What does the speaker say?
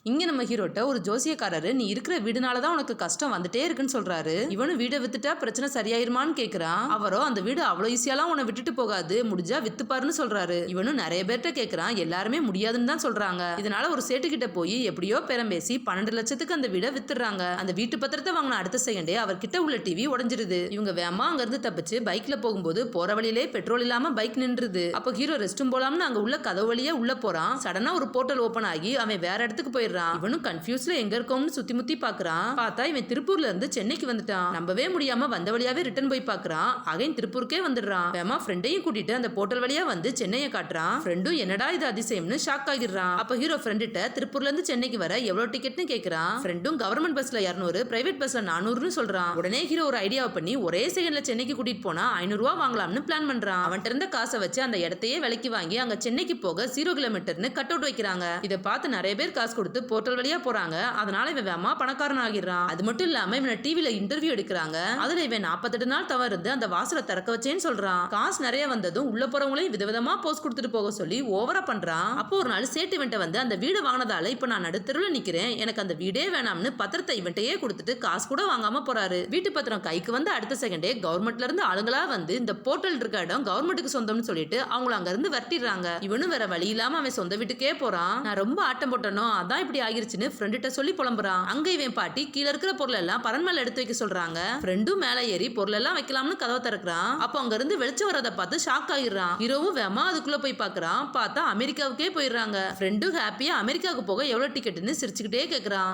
இங்க நம்ம ஹீரோட்ட ஒரு ஜோசியக்காரரு நீ இருக்கிற வீடுனாலதான் உனக்கு கஷ்டம் வந்துட்டே இருக்குன்னு சொல்றாரு. இவனும் வீடை வித்துட்டா பிரச்சனை சரியாயிருமான்னு கேக்குறான். அவரோ அந்த வீடு அவ்வளவு ஈஸியாலாம் உன்னை விட்டுட்டு போகாது, முடிஞ்சா வித்துப்பாருன்னு சொல்றாரு. இவனும் நிறைய பேர்ட்ட கேக்குறான், எல்லாருமே முடியாதுன்னு தான் சொல்றாங்க. இதனால ஒரு சேட்டு கிட்ட போய் எப்படியோ பேரம் பேசி 12 லட்சத்துக்கு அந்த வீடை வித்துறாங்க. அந்த வீட்டு பத்திரத்தை வாங்கின அடுத்த செகண்டே அவர்கிட்ட உள்ள டிவி உடைஞ்சிருது. இவங்க வேமா அங்க இருந்து தப்பிச்சு பைக்ல போகும்போது போற வழியிலே பெட்ரோல் இல்லாம பைக் நின்றுது. அப்போ ஹீரோ ரெஸ்ட் ரூம் போலாம்னு அங்க உள்ள கதவு வழியா உள்ள போறான். சடனா ஒரு போர்ட்டல் ஓபன் ஆகி அவன் வேற இடத்துக்கு போயிடுறான். இவனும் கன்ஃபியூஸ்ல எங்க இருக்கோம்னு சுத்தி முத்தி பாக்குறான். பார்த்தா இவன் திருப்பூர்ல இருந்து சென்னைக்கு வந்துட்டான். நம்பவே முடியாம வந்த வழியாவே ரிட்டர்ன் போய் பாக்குறான். அகைன் திருப்பூருக்கே வந்துடுறான். வேமா ஃப்ரெண்டையும் கூட்டிட்டு அந்த போர்ட்டல் வழியா வந்து சென்னையை காட்டுறான். ஃப்ரெண்டும் என்னடா இது அதிசயம்னு ஷாக் ஆகிடுறான். அப்ப ஹீரோ ஃப்ரெண்ட்ட திருப்பூர்ல இருந்து சென்னைக்கு வர எவ்வளவு டிக்கெட்னு கேக்குறான். ஃப்ரெண்டும் கவர்மெண்ட் பஸ்ல 200, பிரைவேட் பஸ்ல 400ன்னு சொல்றான். உடனே ஹீரோ ஒரு ஐடியாவை பண்ணி ஒரே செகண்ட்ல சென்னைக்கு கூட்டிட்டு போனா 500 ரூபாய் வாங்கலாம்னு பிளான் பண்றான். அவன்கிட்ட இருந்த காசை வச்சு அந்த இடத்தையே விலைக்கு வாங்கி அங்க சென்னைக்கு போக 0 கிலோமீட்டர்னு கட் அவுட் வைக்கிறாங்க. இதை பார்த்து நிறைய பேர் காசு கொடுத்து போர்ட்டல் வழியா போறாங்க. அதனால இவன் வேமா பணக்காரன் ஆகிடுறான். அது மட்டும் இல்லாம இவனை டிவில இன்டர்வியூ எடுக்கிறாங்க. அதுல இவன் 48 நாள் தவறு அந்த வாசலை திறக்க வச்சேன்னு சொல்றான். காசு நிறைய வந்ததும் உள்ள போறவங்களையும் விதவிதமா போஸ்ட் கொடுத்துட்டு போக சொல்லி ஓவரா பண்றான். அப்போ ஒரு நாள் சேட்டு இவன்ட்ட வந்து அந்த வீடு வாங்கினதால இப்ப நான் நடுத்தருவில் நிக்கிறேன், எனக்கு அந்த வீடே வேணாம்னு பத்திரத்தை இவன்ட்டையே கொடுத்துட்டு காசு கூட வாங்காம போறாரு. வீட்டு பத்திரம் கைக்கு வந்து அடுத்த செகண்டே கவர்மெண்ட்ல இருந்து ஆளுங்களா வந்து இந்த போர்ட்டல் இருக்க இடம் கவர்மெண்ட்டுக்கு சொந்தம்னு சொல்லிட்டு அவங்கள அங்க இருந்து வரட்டிடுறாங்க. இவனும் வேற வழி இல்லாம அவன் சொந்த வீட்டுக்கே போறான். நான் ரொம்ப ஆட்டம் போட்டனோ அதான் இப்படி ஆகிருச்சுன்னு ஃப்ரெண்ட்ட சொல்லி புலம்புறான். அங்க இவன் பாட்டி கீழ இருக்கிற பொருள் எல்லாம் பரன் மேல எடுத்து வைக்க சொல்றாங்க. ஃப்ரெண்டும் மேல ஏறி பொருள் எல்லாம் வைக்கலாம்னு கதவை திறக்கிறான். அப்போ அங்க இருந்து வெளிச்சம் வரதை பார்த்து ஷாக் ஆகிடுறான். ஹீரோவும் வேமா அதுக்குள்ள போய் பாக்குறான். பார்த்தா அமெரிக்காவுக்கே போயிடுறாங்க. ஃப்ரெண்டும் ஹாப்பியா அமெரிக்காவுக்கு போக எவ்வளவு டிக்கெட்னு சிரிச்சுக்கிட்டே கேக்குறான்.